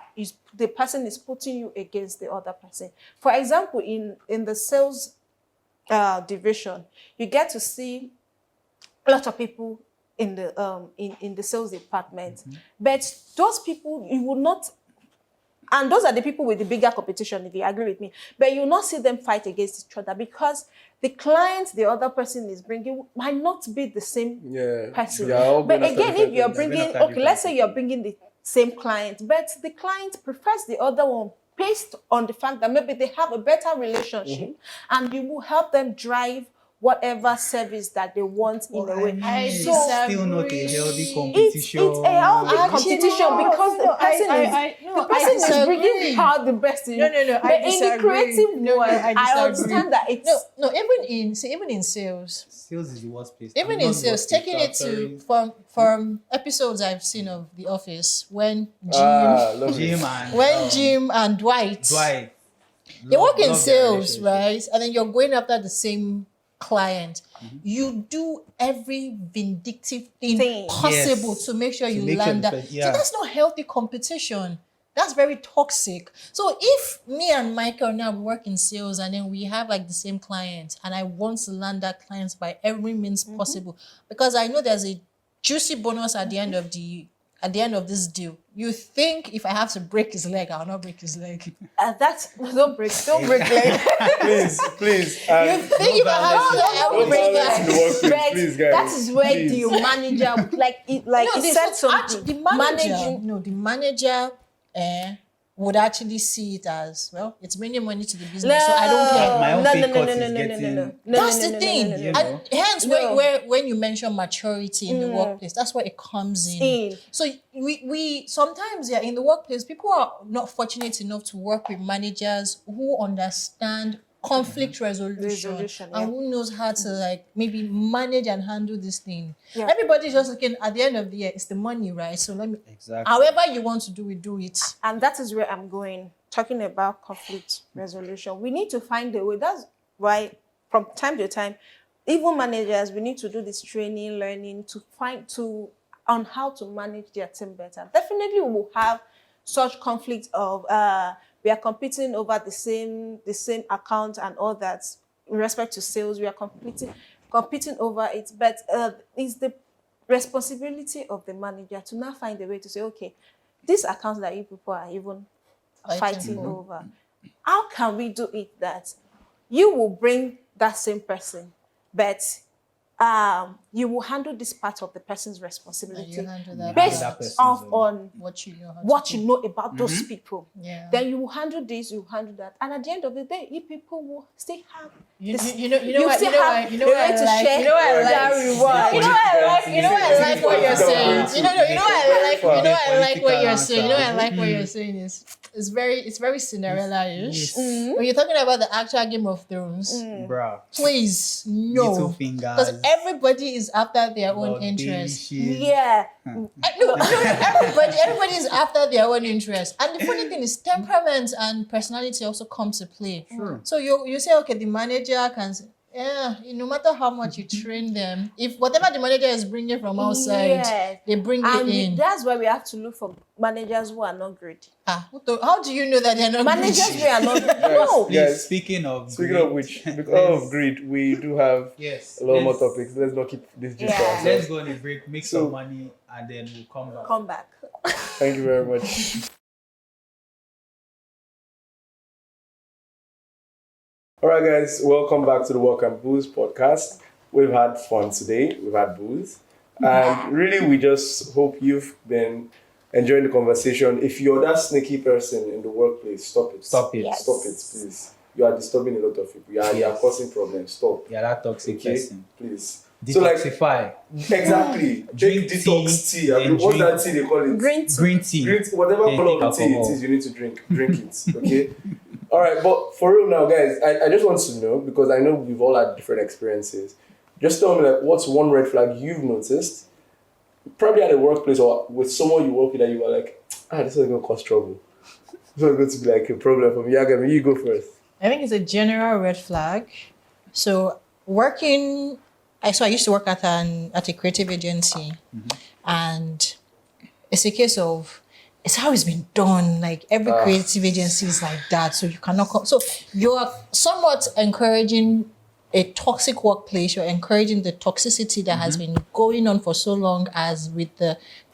the person is putting you against the other person. For example, in the sales division, you get to see a lot of people in the sales department, but those people you will not, and those are the people with the bigger competition, if you agree with me, but you will not see them fight against each other because the client the other person is bringing might not be the same person. But again, if you're bringing, let's say you're bringing the same client, but the client prefers the other one based on the fact that maybe they have a better relationship, and you will help them drive whatever service that they want in a way. It's still not a healthy competition. It's a healthy competition because the person is bringing out the best in you. No, but in the creative world, I understand that it's even in sales. Sales is the worst place. Even in sales, taking it to from episodes I've seen of The Office, when Jim and Dwight they work in sales, right? And then you're going after the same client. You do every vindictive thing possible to make sure you land that. So that's not healthy competition. That's very toxic. So if me and Michael now work in sales and then we have like the same client and I want to land that client by every means possible, because I know there's a juicy bonus at the end of this deal. You think if I have to break his leg, I'll not break his leg. Don't break leg. Please. You think if I have to break leg? Please, guys. That is where the manager the manager would actually see it as, well, it's bringing money to the business, so I don't care. My own pay cut is getting... That's the thing. And hence, when you mention maturity in the workplace, that's where it comes in. So we sometimes, in the workplace, people are not fortunate enough to work with managers who understand conflict resolution and who knows how to maybe manage and handle this thing. Everybody's just looking at the end of the year, it's the money, right? So however you want to do it. And that is where I'm going, talking about conflict resolution. We need to find a way. That's why from time to time, even managers, we need to do this training, learning on how to manage their team better. Definitely we will have such conflict of we are competing over the same account and all that. In respect to sales, we are competing over it. But it's the responsibility of the manager to now find a way to say, okay, these accounts that you people are even fighting over, how can we do it that you will bring that same person, but you will handle this part of the person's responsibility based off on what you know about those people. Then you will handle this, you will handle that, and at the end of the day, you people will still have you know what I like what you're saying. You know what I like what you're saying is it's very Cinderella-ish. Yes. When you're talking about the actual Game of Thrones, Bruh. please Little no, fingers. because everybody is after their own Lord interest. Baby Yeah. No, everybody is after their own interest. And the funny thing is, temperament and personality also come to play. True. So you say, okay, the manager can. Yeah, no matter how much you train them, if whatever the manager is bringing from outside, Yes. they bring And it in. that's why we have to look for managers who are not greedy. How do you know that they're not Managers greedy? who are not greedy. No. Please, Guys, speaking of which, because let's- of greed, we do have yes, a lot more let's- topics. Let's not keep this just Yeah. for ourselves. Let's go on a break, make So- some money, and then we'll come back. Come back. Thank you very much. All right, guys, welcome back to the Work and Booze podcast. We've had fun today. We've had booze. And really, we just hope you've been enjoying the conversation. If you're that sneaky person in the workplace, stop it. Stop it. Yes. Stop it, please. You are disturbing a lot of people. You are Yes. causing problems. Stop. Yeah, that toxic Okay? person. Please. Detoxify. Exactly. Drink Take detox tea tea. I mean, and what's drink- that tea they call it? Green tea. Green tea. Green tea, whatever Then color take of tea it alcohol. is, you need to drink it. Okay. All right, but for real now, guys, I just want to know, because I know we've all had different experiences. Just tell me, like, what's one red flag you've noticed, probably at a workplace or with someone you work with, that you were like, this is going to cause trouble. This is going to be like a problem for me. Yagami, you go first. I think it's a general red flag. So I used to work at a creative agency, and it's a case of it's how it's been done. Like every creative agency is like that, so you cannot come. So you are somewhat encouraging a toxic workplace. You're encouraging the toxicity that has been going on for so long, as with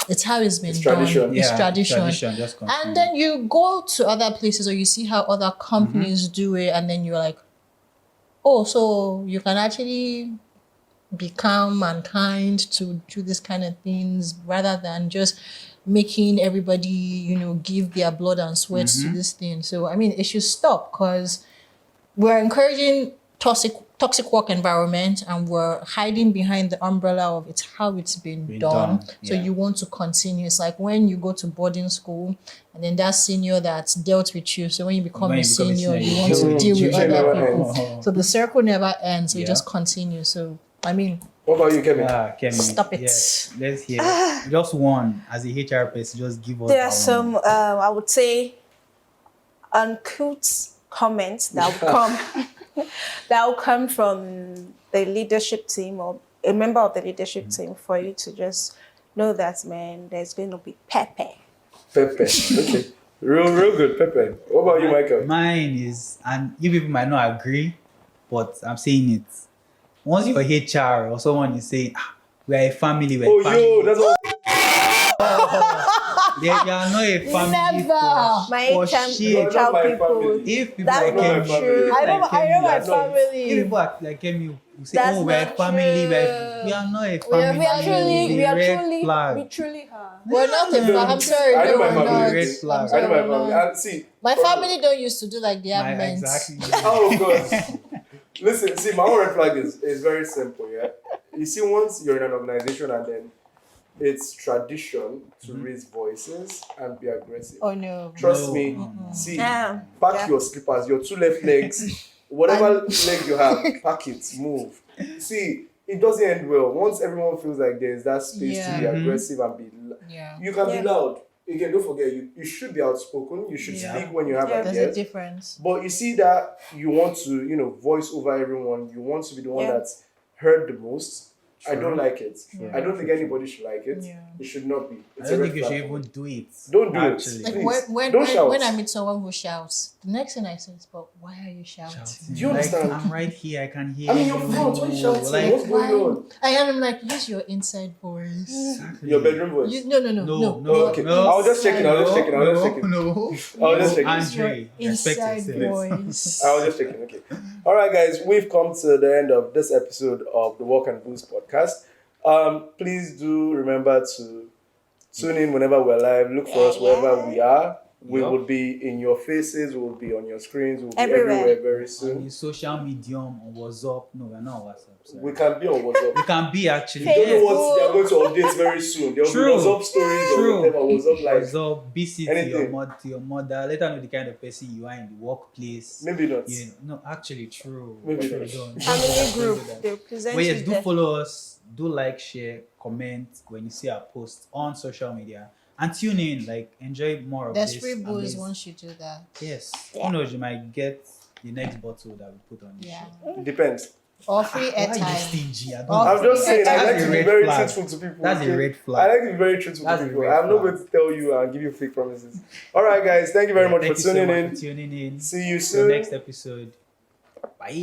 it's how it's been done. tradition. It's Yeah, tradition. just continue. And then you go to other places, or you see how other companies do it, and then you're like, oh, so you can actually be calm and kind to do this kind of things, rather than just making everybody, give their blood and sweat to this thing. So, I mean, it should stop, because we're encouraging toxic work environment, and we're hiding behind the umbrella of it's how it's been done. So yeah. you want to continue. It's like when you go to boarding school, and then that senior that's dealt with you. So when you become a senior, you want to deal with usually other never people. ends. So the circle never ends. So you Yeah. just continue. So, I mean, What about you, Kevin? Kemi, Stop it. yes, let's hear just one as a HR person. Just give us. There that are some, I would say, uncouth comments that will come from the leadership team or a member of the leadership team, for you to just know that, man, there's going to be pepper. Pepe. Okay. Real good, Pepe. What about you, Michael? Mine is, and you people might not agree, but I'm saying it. Once your HR or someone is saying, we are a family, we're a family. That's all. They are not a family. Never. My For HM shit. You're not my people. family. If people That's like not Kemi, true. if I know like my Kemi, That's not- family. if people are like Kemi, you say, That's oh, we're a not family, we true. are not a We are- family. We are truly, It's we a are red truly, flag. we truly are. We're not a I'm sorry, I know no, my we're family. not. Red flag. I'm I sorry, know my we're family. not. And see, My from- family don't used to do like the admins. Exactly. Oh, God. Listen, see, my own red flag is very simple, yeah? You see, once you're in an organization and then it's tradition to raise voices and be aggressive. Oh no. Trust No. me, see, Yeah. pack Yeah. your slippers, your two left legs, whatever leg you have, pack it, move. See, it doesn't end well. Once everyone feels like there's that space to be Yeah. aggressive and be, Yeah. you can Yeah. be loud. Again, don't forget, you should be outspoken. You should Yeah. speak when you have Yeah. There's a ideas. difference. But you see that you want to, voice over everyone. You want to be the one Yeah. that's heard the most. I True. don't like it. True. I don't think anybody should like it. Yeah. It should not be. I It's don't a think red you should flag. even do it. Don't do it. actually. Like Please, when don't shout. when I meet someone who shouts, the next thing I say is, "But why are you shouting?" Shouting. Do you Like, understand? I'm right here. I can hear I mean, you're you. front. What are you shouting? Like, What's going on? I'm like, use your inside voice. exactly. Your bedroom voice. No. Okay. I was just checking. I was just checking. No. I was just checking. Use your Andre, respect inside yourself. voice. I was just checking. Okay. All right, guys. We've come to the end of this episode of the Walk and Booze podcast. Please do remember to tune in whenever we're live. Look for us wherever we are. We Yup. would be in your faces, we will be on your screens, we'll be Everywhere. everywhere very On soon. the social medium, on WhatsApp. No, we're not on WhatsApp. Sorry. We can be on WhatsApp. We can be actually. You don't know yes. what they are going to update very soon. There will True. be WhatsApp stories or True. whatever, WhatsApp live. WhatsApp, BC to Anything. your mother. Let her know the kind of person you are in the workplace. Maybe not. You know, no, actually, true. Maybe True, not. don't do Family group, that. they'll present But you yes, do there. follow us. Do like, share, comment when you see our posts on social media. And tune in, like, enjoy more of There's this. free booze amazing- once you do that. Yes. Yeah. Who knows, you might get the next bottle that we put on the Yeah. show. Depends. Or free Why are you airtime. stingy? I don't Oh, I'm just saying, I That's like a to be red very flag. truthful to people. That's a okay? red flag. I like to be very truthful That's to a people. red I'm not flag. going to tell you and give you fake promises. All right, guys. Thank you very much Thank for you so tuning much in. for tuning in. See you Till soon. next episode. Bye.